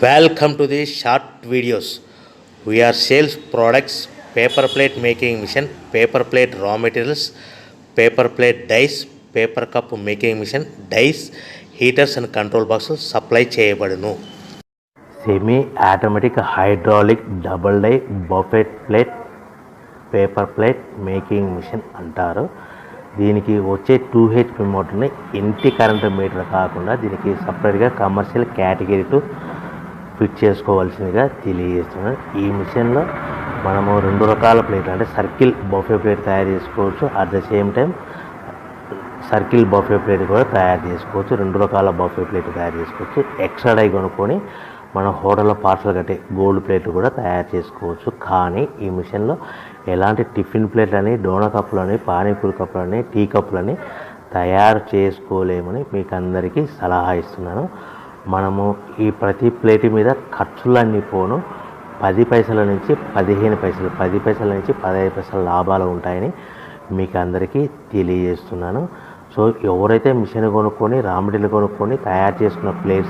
Welcome to the short videos. We are sales products, paper plate making machine, paper plate raw materials, paper plate dies, paper cup making machine, dies, heaters and control boxes supply చేయబడును. Semi automatic hydraulic double die buffet plate paper plate making machine అంటారు. దీనికి వచ్చే 2HP మోటార్ని ఇంటి current meter కాకుండా దీనికి సపరేట్గా commercial category fit చేసుకోవాల్సిందిగా తెలియజేస్తున్నాను. ఈ మిషన్లో మనము 2 రకాల ప్లేట్లు అంటే సర్కిల్ బఫే ప్లేట్ తయారు చేసుకోవచ్చు. At the same time circle buffet plate కూడా తయారు చేసుకోవచ్చు. 2 రకాల బఫే ప్లేట్ తయారు చేసుకోవచ్చు. ఎక్స్ట్రా డై కొనుక్కొని మన హోటల్లో పార్సల్ కట్టే గోల్డ్ ప్లేట్లు కూడా తయారు చేసుకోవచ్చు. కానీ ఈ మిషన్లో ఎలాంటి టిఫిన్ ప్లేట్లని, డోనా కప్పులని, పానీపూరి కప్పులని, టీ కప్పులని తయారు చేసుకోలేమని మీకు అందరికీ సలహా ఇస్తున్నాను. మనము ఈ ప్రతి ప్లేట్ మీద ఖర్చులన్నీ పోను 10 పైసల నుంచి 15 పైసలు, 10 పైసల నుంచి 15 పైసల లాభాలు ఉంటాయని మీకు అందరికీ తెలియజేస్తున్నాను. సో ఎవరైతే మిషన్ కొనుక్కొని రా మెటీరియల్ కొనుక్కొని తయారు చేసుకున్న ప్లేట్స్